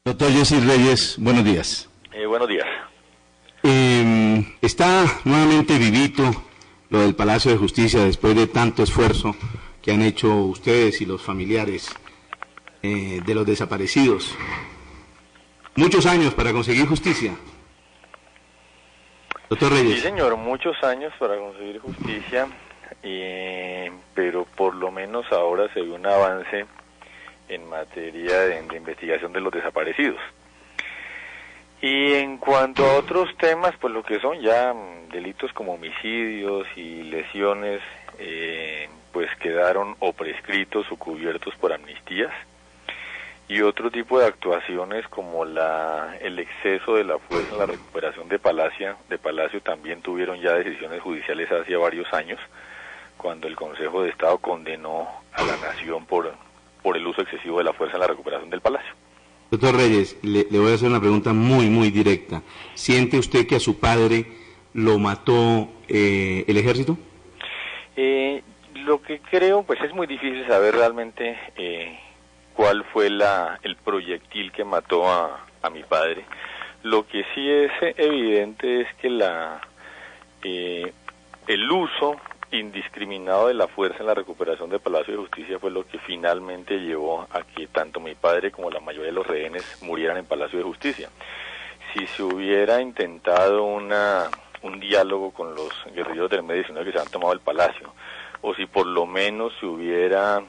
Doctor Jessy Reyes, buenos días. Buenos días. Está nuevamente vivito lo del Palacio de Justicia después de tanto esfuerzo que han hecho ustedes y los familiares de los desaparecidos. Muchos años para conseguir justicia. Doctor Reyes. Sí, señor, muchos años para conseguir justicia, pero por lo menos ahora se ve un avance en materia de investigación de los desaparecidos. Y en cuanto a otros temas, pues lo que son ya delitos como homicidios y lesiones, pues quedaron o prescritos o cubiertos por amnistías, y otro tipo de actuaciones como el exceso de la fuerza en la recuperación de Palacio también tuvieron ya decisiones judiciales hace varios años, cuando el Consejo de Estado condenó a la nación por el uso excesivo de la fuerza en la recuperación del Palacio. Doctor Reyes, le voy a hacer una pregunta muy directa. ¿Siente usted que a su padre lo mató el ejército? Lo que creo, pues es muy difícil saber realmente cuál fue el proyectil que mató a mi padre. Lo que sí es evidente es que el uso indiscriminado de la fuerza en la recuperación del Palacio de Justicia fue lo que finalmente llevó a que tanto mi padre como la mayoría de los rehenes murieran en Palacio de Justicia. Si se hubiera intentado un diálogo con los guerrilleros del M-19 que se han tomado el Palacio, o si por lo menos se hubiera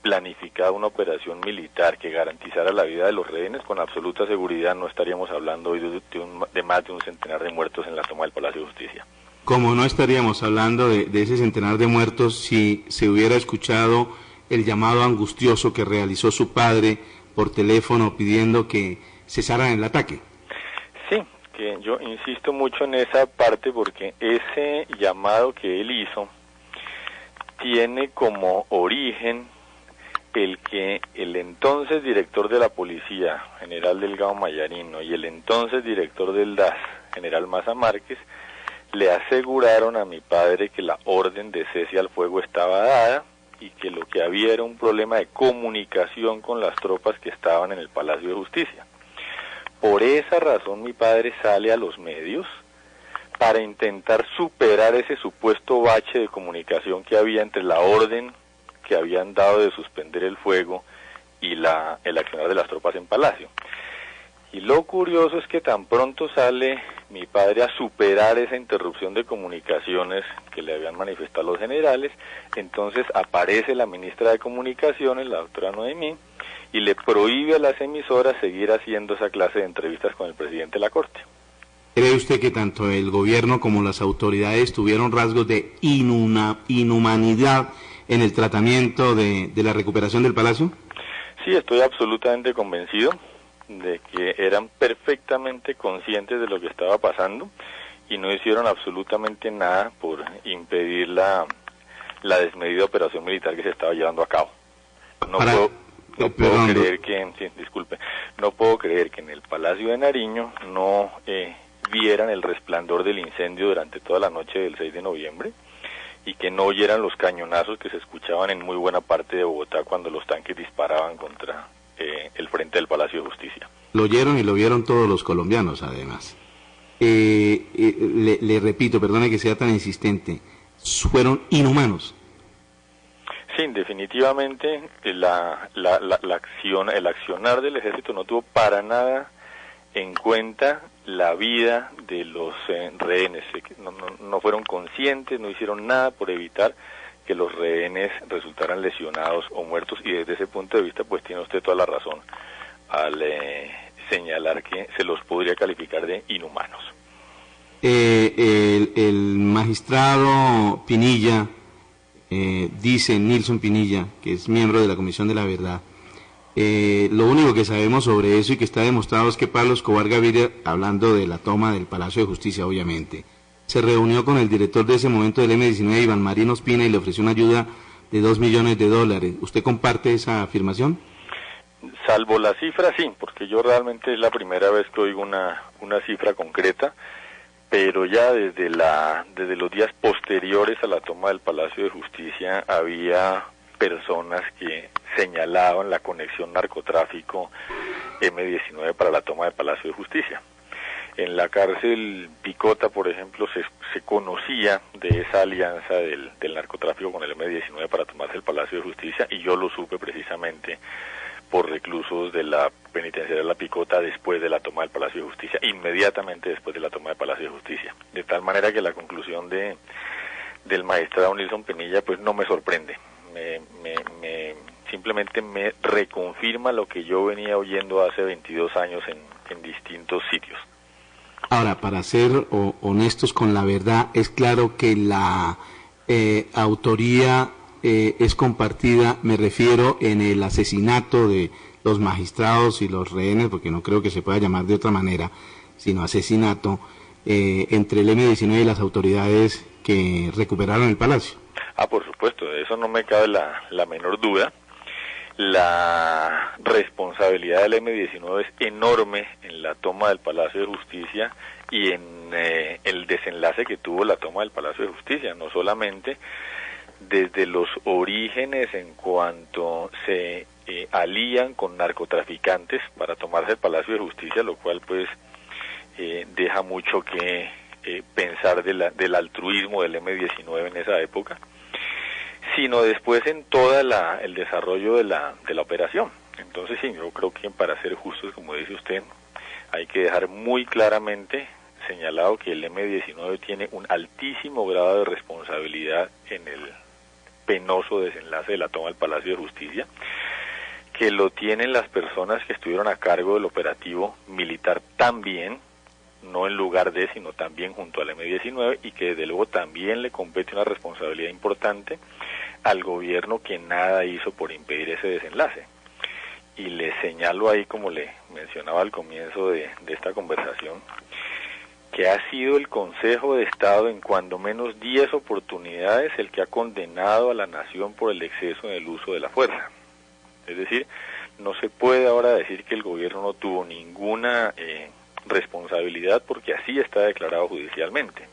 planificado una operación militar que garantizara la vida de los rehenes, con absoluta seguridad no estaríamos hablando hoy de más de un centenar de muertos en la toma del Palacio de Justicia. Como no estaríamos hablando de ese centenar de muertos si se hubiera escuchado el llamado angustioso que realizó su padre por teléfono pidiendo que cesaran el ataque. Sí, que yo insisto mucho en esa parte porque ese llamado que él hizo tiene como origen el que el entonces director de la policía, general Delgado Mayarino, y el entonces director del DAS, general Maza Márquez, le aseguraron a mi padre que la orden de cese al fuego estaba dada y que lo que había era un problema de comunicación con las tropas que estaban en el Palacio de Justicia. Por esa razón mi padre sale a los medios para intentar superar ese supuesto bache de comunicación que había entre la orden que habían dado de suspender el fuego y el accionar de las tropas en Palacio. Y lo curioso es que tan pronto sale mi padre a superar esa interrupción de comunicaciones que le habían manifestado los generales, entonces aparece la ministra de Comunicaciones, la doctora Noemí, y le prohíbe a las emisoras seguir haciendo esa clase de entrevistas con el presidente de la Corte. ¿Cree usted que tanto el gobierno como las autoridades tuvieron rasgos de inhumanidad en el tratamiento de la recuperación del Palacio? Sí, estoy absolutamente convencido de que eran perfectamente conscientes de lo que estaba pasando y no hicieron absolutamente nada por impedir la desmedida operación militar que se estaba llevando a cabo. No puedo creer que en el Palacio de Nariño no vieran el resplandor del incendio durante toda la noche del 6 de noviembre y que no oyeran los cañonazos que se escuchaban en muy buena parte de Bogotá cuando los tanques disparaban contra el frente del Palacio de Justicia. Lo oyeron y lo vieron todos los colombianos, además. Le repito, perdone que sea tan insistente, fueron inhumanos. Sí, definitivamente el accionar del ejército no tuvo para nada en cuenta la vida de los rehenes. No fueron conscientes, no hicieron nada por evitar que los rehenes resultaran lesionados o muertos, y desde ese punto de vista pues tiene usted toda la razón al señalar que se los podría calificar de inhumanos. El magistrado Pinilla, dice Nilson Pinilla, que es miembro de la Comisión de la Verdad, lo único que sabemos sobre eso y que está demostrado es que Pablo Escobar Gaviria, hablando de la toma del Palacio de Justicia obviamente, se reunió con el director de ese momento del M-19, Iván Marín Ospina, y le ofreció una ayuda de $2 millones. ¿Usted comparte esa afirmación? Salvo la cifra, sí, porque yo realmente es la primera vez que oigo una cifra concreta, pero ya desde los días posteriores a la toma del Palacio de Justicia había personas que señalaban la conexión narcotráfico M-19 para la toma del Palacio de Justicia. En la cárcel Picota, por ejemplo, se conocía de esa alianza del narcotráfico con el M-19 para tomarse el Palacio de Justicia, y yo lo supe precisamente por reclusos de la penitenciaria de la Picota después de la toma del Palacio de Justicia, inmediatamente después de la toma del Palacio de Justicia. De tal manera que la conclusión del magistrado Nilson Pinilla pues no me sorprende, simplemente me reconfirma lo que yo venía oyendo hace 22 años en distintos sitios. Ahora, para ser honestos con la verdad, es claro que la autoría es compartida, me refiero en el asesinato de los magistrados y los rehenes, porque no creo que se pueda llamar de otra manera, sino asesinato, entre el M-19 y las autoridades que recuperaron el palacio. Por supuesto, de eso no me cabe la menor duda. La responsabilidad del M-19 es enorme en la toma del Palacio de Justicia y en el desenlace que tuvo la toma del Palacio de Justicia, no solamente desde los orígenes en cuanto se alían con narcotraficantes para tomarse el Palacio de Justicia, lo cual pues deja mucho que pensar del altruismo del M-19 en esa época, sino después en todo el desarrollo de la operación. Entonces sí, yo creo que para ser justos, como dice usted, hay que dejar muy claramente señalado que el M-19 tiene un altísimo grado de responsabilidad en el penoso desenlace de la toma del Palacio de Justicia, que lo tienen las personas que estuvieron a cargo del operativo militar también, no en lugar de, sino también junto al M-19, y que desde luego también le compete una responsabilidad importante al gobierno, que nada hizo por impedir ese desenlace. Y le señalo ahí, como le mencionaba al comienzo de esta conversación, que ha sido el Consejo de Estado en cuando menos 10 oportunidades el que ha condenado a la nación por el exceso en el uso de la fuerza. Es decir, no se puede ahora decir que el gobierno no tuvo ninguna responsabilidad, porque así está declarado judicialmente.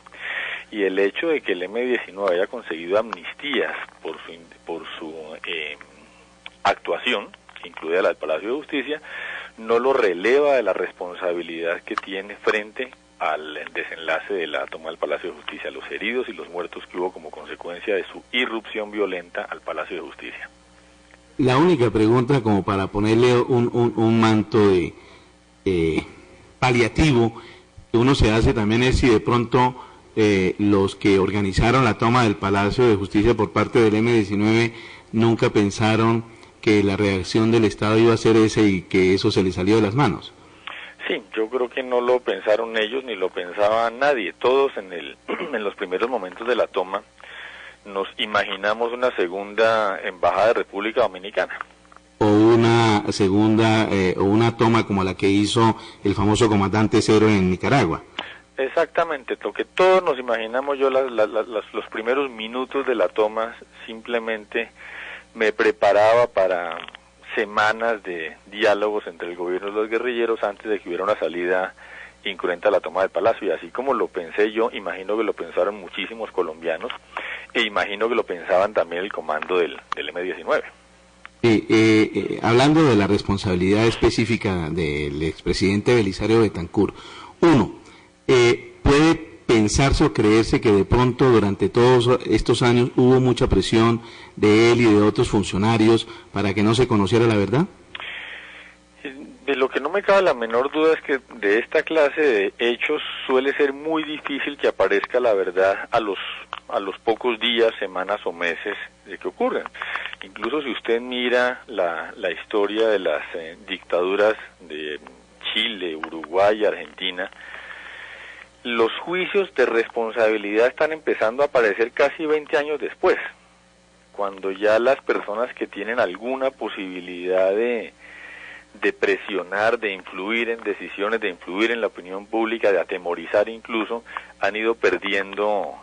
Y el hecho de que el M-19 haya conseguido amnistías por su actuación, que incluye la del Palacio de Justicia, no lo releva de la responsabilidad que tiene frente al desenlace de la toma del Palacio de Justicia, los heridos y los muertos que hubo como consecuencia de su irrupción violenta al Palacio de Justicia. La única pregunta, como para ponerle un manto de paliativo que uno se hace también, es si de pronto los que organizaron la toma del Palacio de Justicia por parte del M-19 nunca pensaron que la reacción del Estado iba a ser esa y que eso se les salió de las manos. Sí, yo creo que no lo pensaron ellos ni lo pensaba nadie. Todos en los primeros momentos de la toma nos imaginamos una segunda embajada de República Dominicana. O una segunda, o una toma como la que hizo el famoso comandante Cero en Nicaragua. Exactamente, lo que todos nos imaginamos. Yo los primeros minutos de la toma simplemente me preparaba para semanas de diálogos entre el gobierno y los guerrilleros antes de que hubiera una salida incruenta a la toma del Palacio, y así como lo pensé yo, imagino que lo pensaron muchísimos colombianos, e imagino que lo pensaban también el comando del M-19. Hablando de la responsabilidad específica del expresidente Belisario Betancur, ¿puede pensarse o creerse que de pronto durante todos estos años hubo mucha presión de él y de otros funcionarios para que no se conociera la verdad? De lo que no me cabe la menor duda es que de esta clase de hechos suele ser muy difícil que aparezca la verdad a los pocos días, semanas o meses de que ocurran. Incluso si usted mira la historia de las dictaduras de Chile, Uruguay, Argentina, los juicios de responsabilidad están empezando a aparecer casi 20 años después, cuando ya las personas que tienen alguna posibilidad de presionar, de influir en decisiones, de influir en la opinión pública, de atemorizar incluso, han ido perdiendo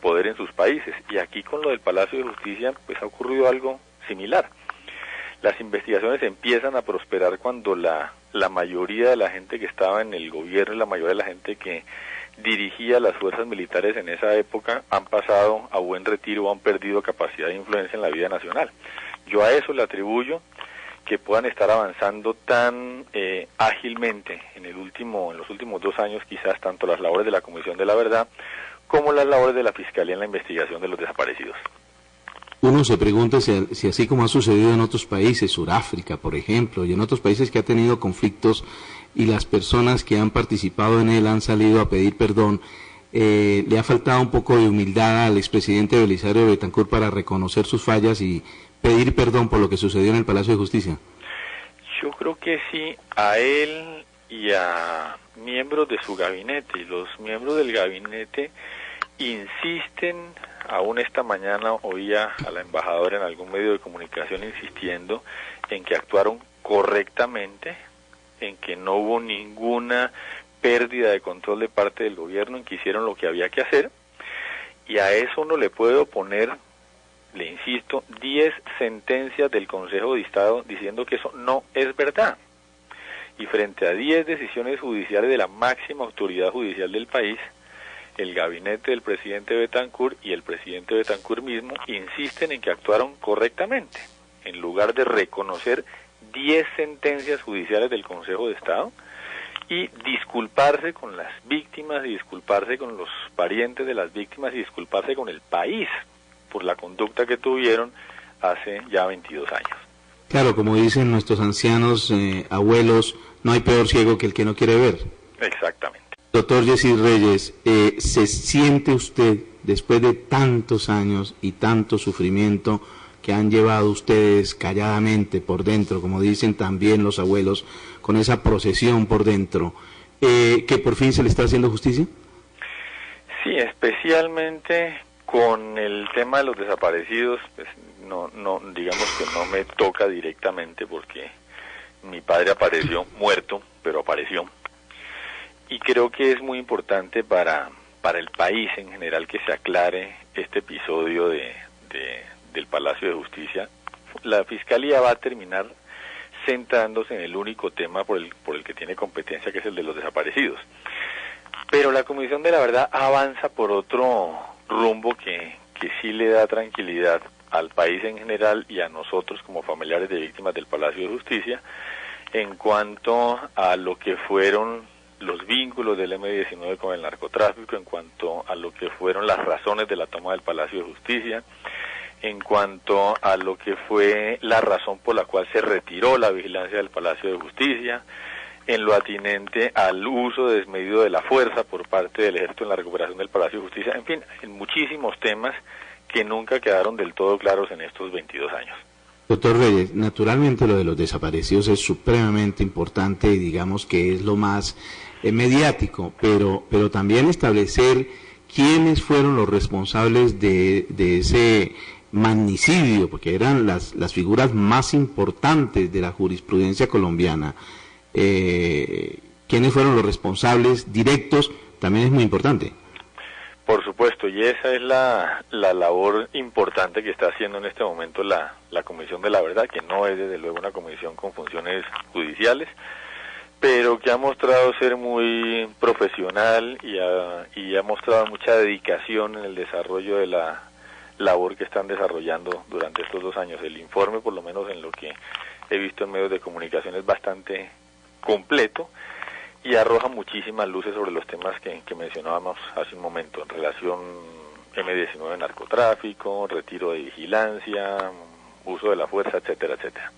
poder en sus países. Y aquí con lo del Palacio de Justicia pues ha ocurrido algo similar. Las investigaciones empiezan a prosperar cuando la mayoría de la gente que estaba en el gobierno y la mayoría de la gente que dirigía las fuerzas militares en esa época han pasado a buen retiro o han perdido capacidad de influencia en la vida nacional. Yo a eso le atribuyo que puedan estar avanzando tan ágilmente en los últimos 2 años, quizás tanto las labores de la Comisión de la Verdad como las labores de la Fiscalía en la investigación de los desaparecidos. Uno se pregunta si así como ha sucedido en otros países, Sudáfrica, por ejemplo, y en otros países que ha tenido conflictos y las personas que han participado en él han salido a pedir perdón, le ha faltado un poco de humildad al expresidente Belisario Betancur para reconocer sus fallas y pedir perdón por lo que sucedió en el Palacio de Justicia. Yo creo que sí, a él y a miembros de su gabinete, y los miembros del gabinete insisten. Aún esta mañana oía a la embajadora en algún medio de comunicación insistiendo en que actuaron correctamente, en que no hubo ninguna pérdida de control de parte del gobierno, en que hicieron lo que había que hacer, y a eso uno le puede oponer, le insisto, 10 sentencias del Consejo de Estado diciendo que eso no es verdad. Y frente a 10 decisiones judiciales de la máxima autoridad judicial del país, el gabinete del presidente Betancur y el presidente Betancur mismo insisten en que actuaron correctamente, en lugar de reconocer 10 sentencias judiciales del Consejo de Estado y disculparse con las víctimas y disculparse con los parientes de las víctimas y disculparse con el país por la conducta que tuvieron hace ya 22 años. Claro, como dicen nuestros ancianos, abuelos, no hay peor ciego que el que no quiere ver. Exactamente. Doctor Yesid Reyes, ¿se siente usted, después de tantos años y tanto sufrimiento que han llevado ustedes calladamente por dentro, como dicen también los abuelos, con esa procesión por dentro, que por fin se le está haciendo justicia? Sí, especialmente con el tema de los desaparecidos, pues no, digamos que no me toca directamente porque mi padre apareció muerto, pero apareció. Y creo que es muy importante para el país en general que se aclare este episodio del Palacio de Justicia. La Fiscalía va a terminar centrándose en el único tema por el que tiene competencia, que es el de los desaparecidos. Pero la Comisión de la Verdad avanza por otro rumbo que sí le da tranquilidad al país en general y a nosotros como familiares de víctimas del Palacio de Justicia en cuanto a lo que fueron los vínculos del M-19 con el narcotráfico, en cuanto a lo que fueron las razones de la toma del Palacio de Justicia, en cuanto a lo que fue la razón por la cual se retiró la vigilancia del Palacio de Justicia, en lo atinente al uso desmedido de la fuerza por parte del Ejército en la recuperación del Palacio de Justicia, en fin, en muchísimos temas que nunca quedaron del todo claros en estos 22 años. Doctor Reyes, naturalmente lo de los desaparecidos es supremamente importante y digamos que es lo más mediático, pero también establecer quiénes fueron los responsables de ese magnicidio, porque eran las figuras más importantes de la jurisprudencia colombiana. ¿Quiénes fueron los responsables directos? También es muy importante. Por supuesto, y esa es la labor importante que está haciendo en este momento la Comisión de la Verdad, que no es desde luego una comisión con funciones judiciales, pero que ha mostrado ser muy profesional y ha mostrado mucha dedicación en el desarrollo de la labor que están desarrollando durante estos 2 años. El informe, por lo menos en lo que he visto en medios de comunicación, es bastante completo y arroja muchísimas luces sobre los temas que mencionábamos hace un momento, en relación M-19 narcotráfico, retiro de vigilancia, uso de la fuerza, etcétera, etcétera.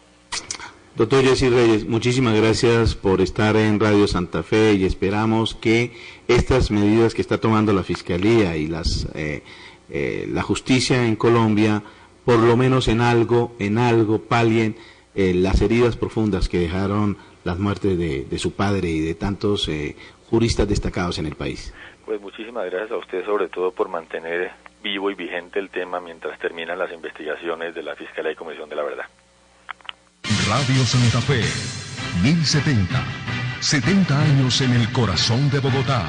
Doctor Yesid Reyes, muchísimas gracias por estar en Radio Santa Fe y esperamos que estas medidas que está tomando la Fiscalía y la justicia en Colombia, por lo menos en algo palien las heridas profundas que dejaron las muertes de su padre y de tantos juristas destacados en el país. Pues muchísimas gracias a usted, sobre todo por mantener vivo y vigente el tema mientras terminan las investigaciones de la Fiscalía y Comisión de la Verdad. Radio Santa Fe, 1070, 70 años en el corazón de Bogotá.